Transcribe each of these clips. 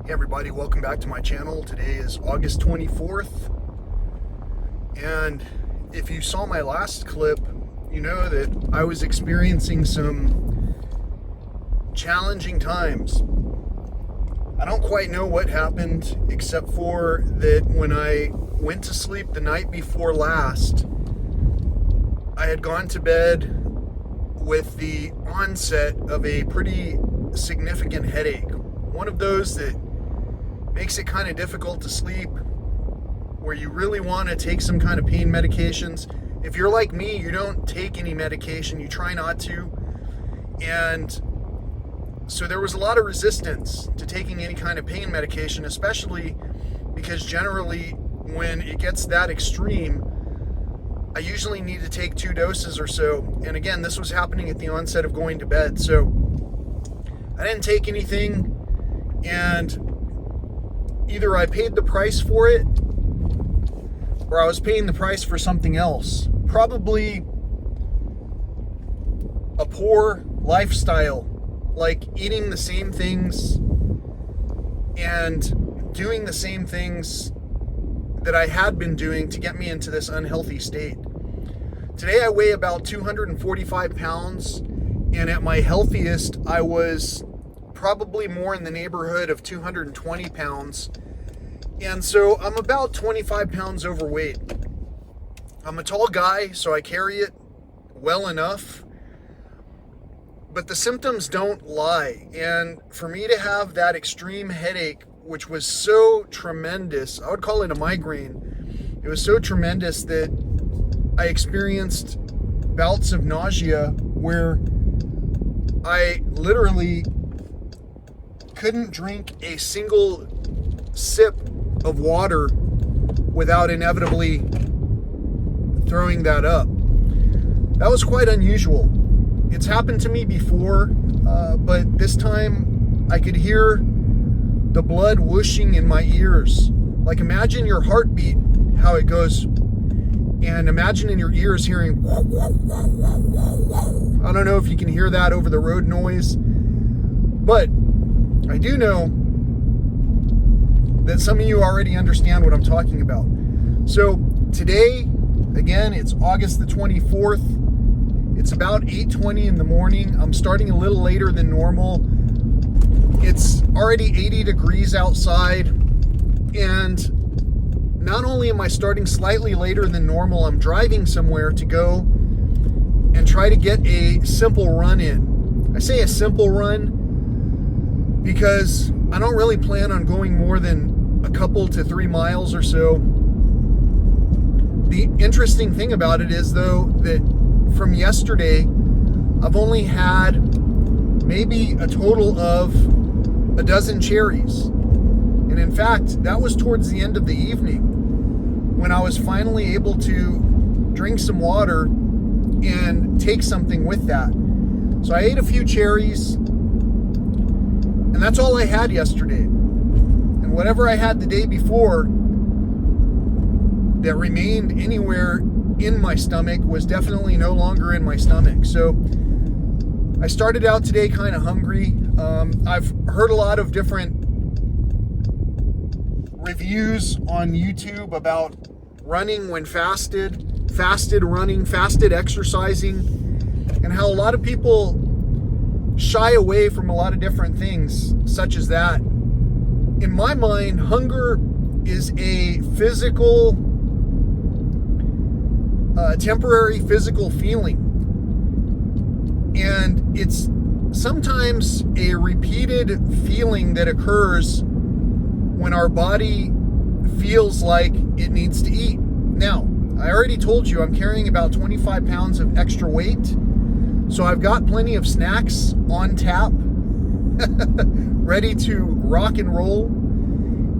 Hey everybody, welcome back to my channel. Today is August 24th, and if you saw my last clip, you know that I was experiencing some challenging times. I don't quite know what happened, except for that when I went to sleep the night before last, I had gone to bed with the onset of a pretty significant headache. One of those that makes it kind of difficult to sleep, where you really want to take some kind of pain medications. If you're like me, you don't take any medication, you try not to. And so there was a lot of resistance to taking any kind of pain medication, especially because generally when it gets that extreme, I usually need to take 2 doses or so. And again, this was happening at the onset of going to bed. So I didn't take anything, and either I paid the price for it or I was paying the price for something else. Probably a poor lifestyle, like eating the same things and doing the same things that I had been doing to get me into this unhealthy state. Today I weigh about 245 pounds, and at my healthiest I was probably more in the neighborhood of 220 pounds. And so I'm about 25 pounds overweight. I'm a tall guy, so I carry it well enough, but the symptoms don't lie. And for me to have that extreme headache, which was so tremendous, I would call it a migraine. It was so tremendous that I experienced bouts of nausea where I literally couldn't drink a single sip of water without inevitably throwing that up. That was quite unusual. It's happened to me before, but this time I could hear the blood whooshing in my ears. Like, imagine your heartbeat, how it goes, and imagine in your ears hearing I don't know if you can hear that over the road noise, but I do know that some of you already understand what I'm talking about. So today, again, it's August the 24th. It's about 8:20 in the morning. I'm starting a little later than normal. It's already 80 degrees outside, and not only am I starting slightly later than normal, I'm driving somewhere to go and try to get a simple run in. I say a simple run because I don't really plan on going more than a couple to 3 miles or so. The interesting thing about it is, though, that from yesterday, I've only had maybe a total of a dozen cherries. And in fact, that was towards the end of the evening when I was finally able to drink some water and take something with that. So I ate a few cherries, and that's all I had yesterday. And whatever I had the day before that remained anywhere in my stomach was definitely no longer in my stomach. So I started out today kind of hungry. I've heard a lot of different reviews on YouTube about running when fasted running, fasted exercising, and how a lot of people shy away from a lot of different things such as that. In my mind, hunger is a physical, temporary physical feeling. And it's sometimes a repeated feeling that occurs when our body feels like it needs to eat. Now, I already told you I'm carrying about 25 pounds of extra weight, so I've got plenty of snacks on tap, ready to rock and roll.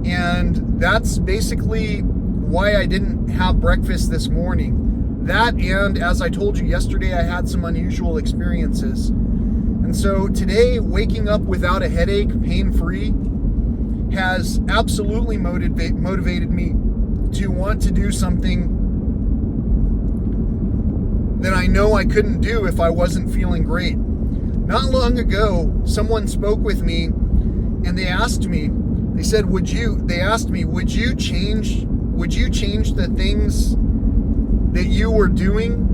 And that's basically why I didn't have breakfast this morning. That, and as I told you yesterday, I had some unusual experiences. And so today, waking up without a headache, pain-free, has absolutely motivated me to want to do something that I know I couldn't do if I wasn't feeling great. Not long ago, someone spoke with me and they asked me, They asked me, would you change the things that you were doing,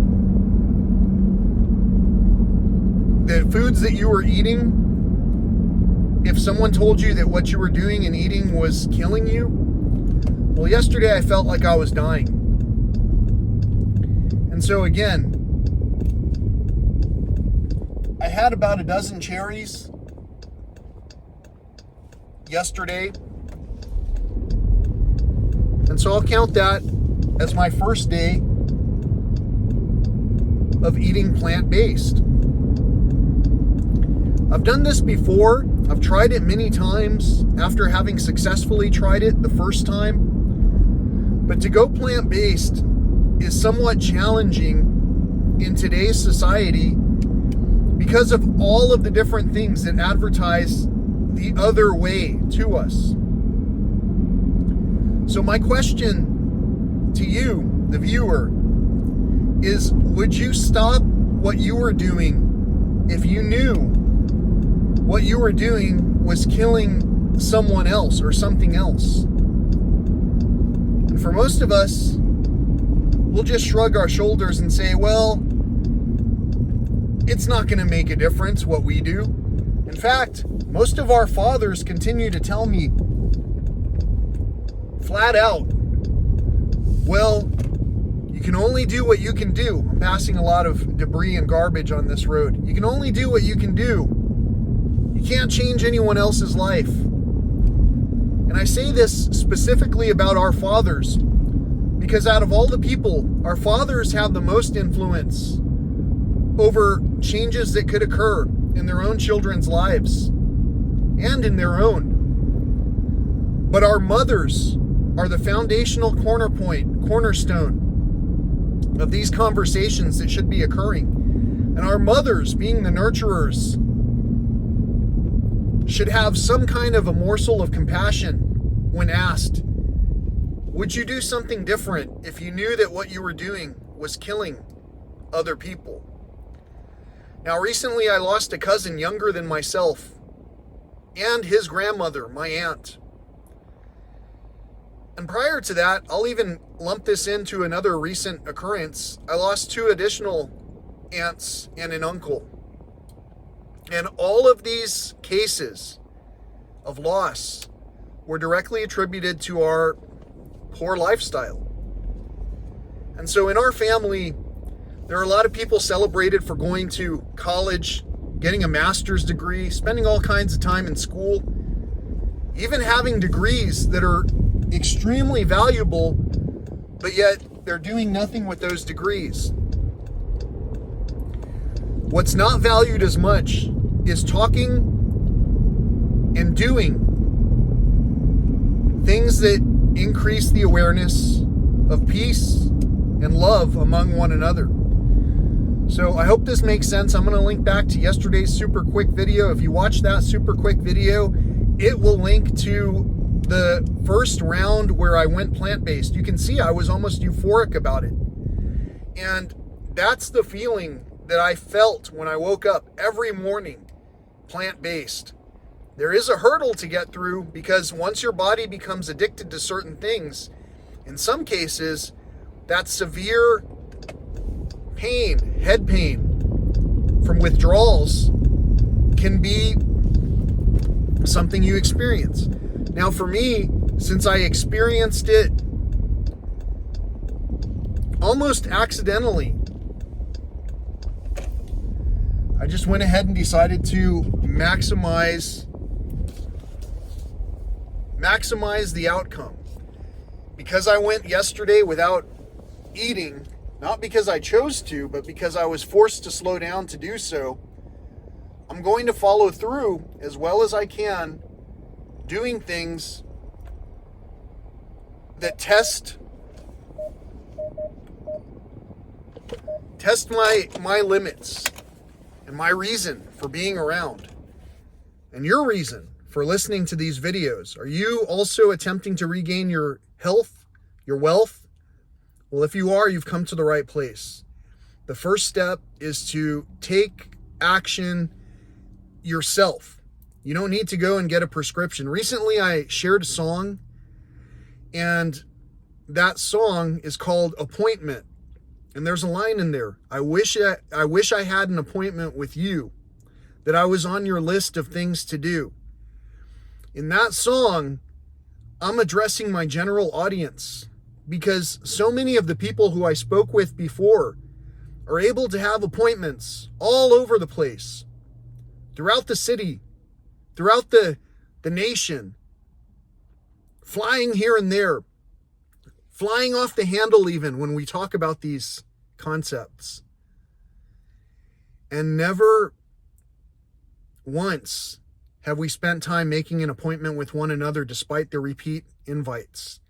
the foods that you were eating, if someone told you that what you were doing and eating was killing you? Well, yesterday I felt like I was dying. And so again, I had about a dozen cherries yesterday. And so I'll count that as my first day of eating plant-based. I've done this before. I've tried it many times after having successfully tried it the first time. But to go plant-based is somewhat challenging in today's society because of all of the different things that advertise the other way to us. So my question to you, the viewer, is would you stop what you were doing if you knew what you were doing was killing someone else or something else? And for most of us, we'll just shrug our shoulders and say, well, it's not going to make a difference what we do. In fact, most of our fathers continue to tell me flat out, well, you can only do what you can do. I'm passing a lot of debris and garbage on this road. You can only do what you can do. You can't change anyone else's life. And I say this specifically about our fathers because out of all the people, our fathers have the most influence over changes that could occur in their own children's lives and in their own. But our mothers are the foundational cornerstone of these conversations that should be occurring. And our mothers, being the nurturers, should have some kind of a morsel of compassion when asked, would you do something different if you knew that what you were doing was killing other people? Now, recently I lost a cousin younger than myself and his grandmother, my aunt. And prior to that, I'll even lump this into another recent occurrence. I lost 2 additional aunts and an uncle. And all of these cases of loss were directly attributed to our poor lifestyle. And so in our family, there are a lot of people celebrated for going to college, getting a master's degree, spending all kinds of time in school, even having degrees that are extremely valuable, but yet they're doing nothing with those degrees. What's not valued as much is talking and doing things that increase the awareness of peace and love among one another. So I hope this makes sense. I'm going to link back to yesterday's super quick video. If you watch that super quick video, it will link to the first round where I went plant-based. You can see I was almost euphoric about it. And that's the feeling that I felt when I woke up every morning, plant-based. There is a hurdle to get through because once your body becomes addicted to certain things, in some cases, that severe pain, head pain from withdrawals can be something you experience. Now for me, since I experienced it almost accidentally, I just went ahead and decided to maximize the outcome. Because I went yesterday without eating, not because I chose to, but because I was forced to slow down to do so, I'm going to follow through as well as I can, doing things that test my limits and my reason for being around and your reason for listening to these videos. Are you also attempting to regain your health, your wealth? Well, if you are, you've come to the right place. The first step is to take action yourself. You don't need to go and get a prescription. Recently, I shared a song, and that song is called Appointment. And there's a line in there. I wish I had an appointment with you, that I was on your list of things to do. In that song, I'm addressing my general audience, because so many of the people who I spoke with before are able to have appointments all over the place, throughout the city, throughout the nation, flying here and there, flying off the handle even when we talk about these concepts. And never once have we spent time making an appointment with one another despite the repeat invites.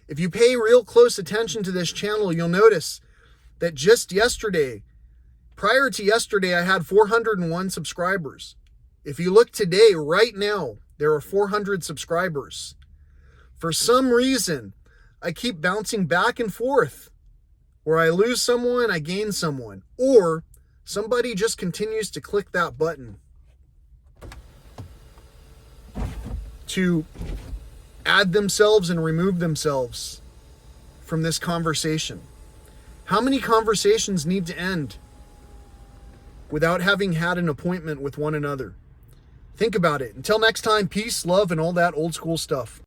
If you pay real close attention to this channel, you'll notice that just yesterday, prior to yesterday, I had 401 subscribers. If you look today, right now, there are 400 subscribers. For some reason, I keep bouncing back and forth, where I lose someone, I gain someone, or somebody just continues to click that button to add themselves and remove themselves from this conversation. How many conversations need to end without having had an appointment with one another? Think about it. Until next time, peace, love, and all that old school stuff.